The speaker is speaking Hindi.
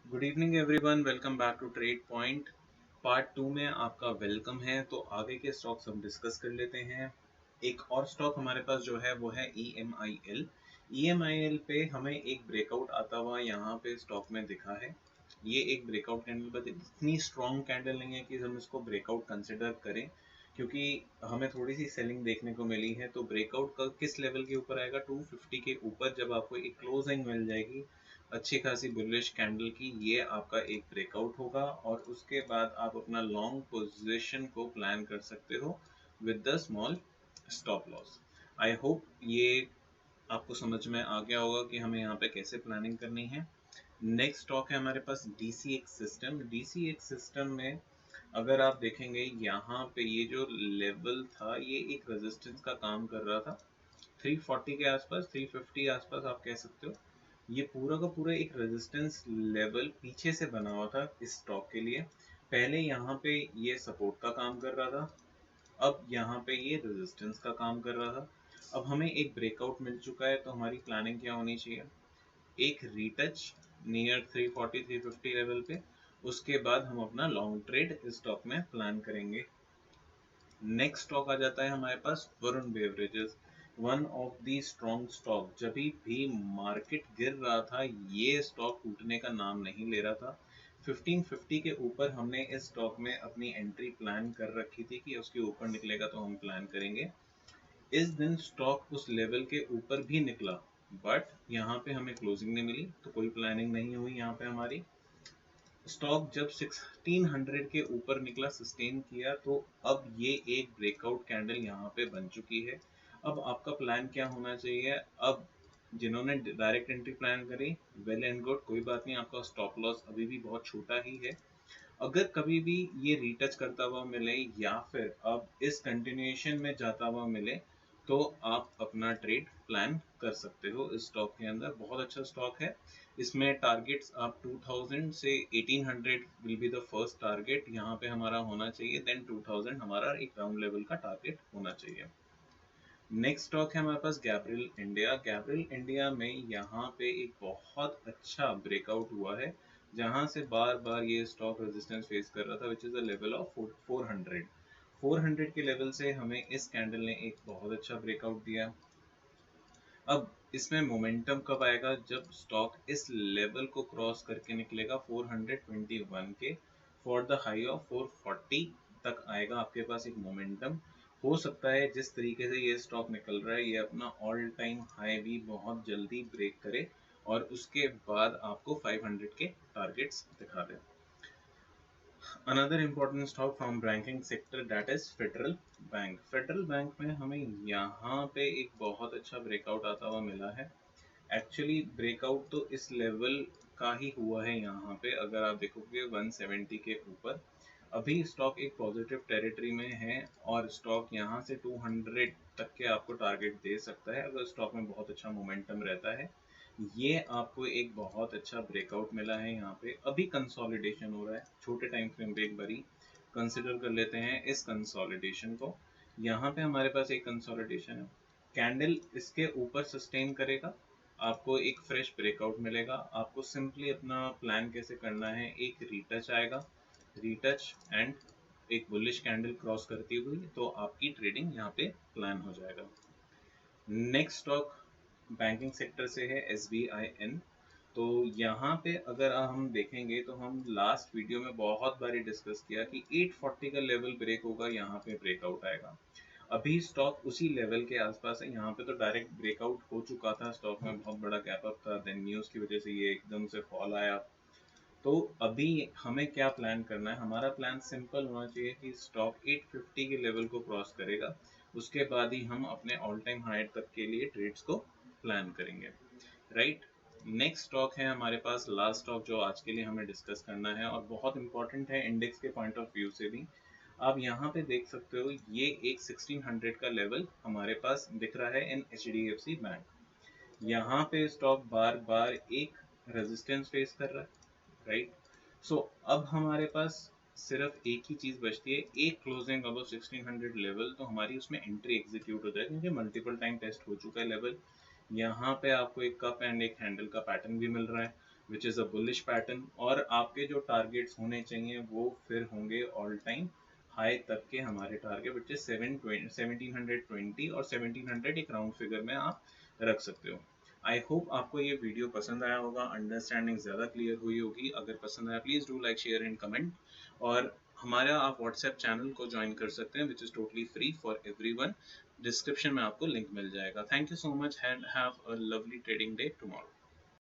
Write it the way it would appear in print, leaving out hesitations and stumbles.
Good evening everyone, welcome back to trade point. Part 2 में आपका वेलकम है। तो आगे के स्टॉक्स हम डिस्कस कर लेते हैं। एक और स्टॉक हमारे पास जो है वो है EMIL। EMIL पे हमें एक ब्रेकआउट आता हुआ यहाँ पे स्टॉक में दिखा है। ये एक ब्रेकआउट कैंडल, बट इतनी स्ट्रॉन्ग कैंडल नहीं है कि हम इसको ब्रेकआउट कंसिडर करें, क्योंकि हमें थोड़ी सी सेलिंग देखने को मिली है। तो ब्रेकआउट का किस लेवल के ऊपर आएगा? 250 के ऊपर जब आपको एक क्लोजिंग मिल जाएगी अच्छी खासी बुलिश कैंडल की, ये आपका एक ब्रेकआउट होगा और उसके बाद आप अपना लॉन्ग पोजीशन को प्लान कर सकते हो with the small stop loss. I hope ये आपको समझ में आ गया होगा कि हमें यहाँ पे कैसे प्लानिंग करनी है। नेक्स्ट स्टॉक है हमारे पास DCX सिस्टम। DCX सिस्टम में अगर आप देखेंगे यहाँ पे ये जो लेवल था ये एक रेजिस्टेंस का काम कर रहा था 340 के आसपास, 350 आसपास आप कह सकते हो। ये पूरा का पूरा एक रेजिस्टेंस लेवल पीछे से बना हुआ था इस स्टॉक के लिए। पहले यहाँ पे ये सपोर्ट का काम कर रहा था, अब यहाँ पे ये रेजिस्टेंस का काम कर रहा था। अब हमें एक ब्रेकआउट मिल चुका है, तो हमारी प्लानिंग क्या होनी चाहिए? एक रीटच नियर 340 350 लेवल पे, उसके बाद हम अपना लॉन्ग ट्रेड इस स्टॉक में प्लान करेंगे। नेक्स्ट स्टॉक आ जाता है हमारे पास Varun beverages. One of the strong stock. जब भी मार्केट गिर रहा था ये स्टॉक टूटने का नाम नहीं ले रहा था। 1550 के ऊपर हमने इस स्टॉक में अपनी एंट्री प्लान कर रखी थी कि उसके ऊपर निकलेगा तो हम प्लान करेंगे। इस दिन स्टॉक उस लेवल के ऊपर भी निकला, बट यहाँ पे हमें क्लोजिंग नहीं मिली, तो कोई प्लानिंग नहीं हुई यहाँ पे हमारी। स्टॉक जब 1600 के ऊपर निकला, सस्टेन किया, तो अब ये एक ब्रेकआउट कैंडल यहाँ पे बन चुकी है। अब आपका प्लान क्या होना चाहिए? अब जिन्होंने डायरेक्ट एंट्री प्लान करी, वेल एंड गुड, कोई बात नहीं, आपका स्टॉप लॉस अभी भी बहुत छोटा ही है। अगर कभी भी ये रीटच करता हुआ मिले या फिर अब इस कंटिन्यूएशन में जाता हुआ मिले, तो आप अपना ट्रेड प्लान कर सकते हो। इस स्टॉक के अंदर बहुत अच्छा स्टॉक है। इसमें टारगेट्स आप 2000 से 1800 will be the first target यहाँ पे हमारा होना चाहिए, देन 2000 हमारा एक राउंड लेवल का टारगेट होना चाहिए। नेक्स्ट स्टॉक है हमारे पास गैब्रियल इंडिया। गैब्रियल इंडिया में यहाँ पे एक बहुत अच्छा ब्रेकआउट हुआ है, जहाँ से बार बार ये स्टॉक रेजिस्टेंस फेस कर रहा था, which is a level of 400। 400 के लेवल से हमें इस कैंडल ने एक बहुत अच्छा ब्रेकआउट दिया। अब इसमें मोमेंटम कब आएगा? जब स्टॉक इस लेवल को क्रॉस करके निकलेगा 421 के, फॉर द हाई ऑफ 440 तक आएगा आपके पास एक मोमेंटम। हो सकता है जिस तरीके से ये स्टॉक निकल रहा है ये अपना ऑल टाइम हाई भी बहुत जल्दी ब्रेक करे और उसके बाद आपको 500 के टारगेट्स दिखा दे। Another important stock from banking sector, that is federal bank. Federal bank में हमें यहाँ पे एक बहुत अच्छा ब्रेकआउट आता हुआ मिला है। एक्चुअली ब्रेकआउट तो इस लेवल का ही हुआ है यहाँ पे, अगर आप देखोगे 170 के ऊपर। अभी स्टॉक एक पॉजिटिव टेरिटरी में है और स्टॉक यहाँ से 200 तक के आपको टारगेट दे सकता है अगर स्टॉक में बहुत अच्छा मोमेंटम रहता है। ये आपको एक बहुत अच्छा ब्रेकआउट मिला है। यहाँ पे अभी कंसोलिडेशन हो रहा है, छोटे टाइम फ्रेम पे एक बारी कंसिडर कर लेते हैं इस कंसोलिडेशन को। यहाँ पे हमारे पास एक कंसोलिडेशन है, कैंडल इसके ऊपर सस्टेन करेगा, आपको एक फ्रेश ब्रेकआउट मिलेगा। आपको सिंपली अपना प्लान कैसे करना है, एक रीटच आएगा, रीटच एंड एक बुलिश कैंडल क्रॉस करती हुई, तो आपकी ट्रेडिंग यहाँ पे प्लान हो जाएगा। नेक्स्ट स्टॉक बैंकिंग सेक्टर से है SBIN। तो यहाँ पे अगर हम देखेंगे तो हम लास्ट वीडियो में बहुत बारी डिस्कस किया कि 840 का लेवल ब्रेक होगा, यहाँ पे ब्रेकआउट आएगा। अभी स्टॉक उसी लेवल के आसपास है। यहाँ पे तो डायरेक्ट ब्रेकआउट हो चुका था, स्टॉक में बहुत बड़ा गैप अप था, देन न्यूज़ की वजह से ये एकदम से फॉल आया। तो अभी हमें क्या प्लान करना है? हमारा प्लान सिंपल होना चाहिए कि स्टॉक 850 के लेवल को क्रॉस करेगा, उसके बाद ही हम अपने ऑल टाइम हाई तक के लिए ट्रेड्स को प्लान करेंगे, राइट। नेक्स्ट स्टॉक है हमारे पास, लास्ट स्टॉक जो आज के लिए हमें डिस्कस करना है और बहुत इंपॉर्टेंट है इंडेक्स के पॉइंट ऑफ व्यू से भी। आप यहाँ पे देख सकते हो ये एक 1600 का लेवल हमारे पास दिख रहा है इन HDFC बैंक। यहाँ पे स्टॉक बार बार एक रेजिस्टेंस फेस कर रहा है, राइट। सो अब हमारे पास सिर्फ एक ही चीज़ बचती है, एक क्लोजिंग अबव 1600 लेवल, तो हमारी उसमें एंट्री एग्जीक्यूट हो जाए, क्योंकि मल्टीपल टाइम टेस्ट हो चुका है लेवल। यहाँ पे आपको एक कप एंड एक हैंडल का पैटर्न भी मिल रहा है, which is a bullish pattern, और आपके जो टारगेट्स होने चाहिए वो फिर होंगे ऑल टाइम हाई तक के हमारे टारगेट, विच इज 1720 और 1700 एक राउंड फिगर में आप रख सकते हो। आई होप आपको ये वीडियो पसंद आया होगा, अंडरस्टैंडिंग ज़्यादा क्लियर हुई होगी। अगर पसंद आया please do like share and comment, और हमारा आप व्हाट्सएप चैनल को ज्वाइन कर सकते हैं, which is totally free for everyone. Description में आपको लिंक मिल जाएगा। Thank you so much and have a lovely trading day tomorrow.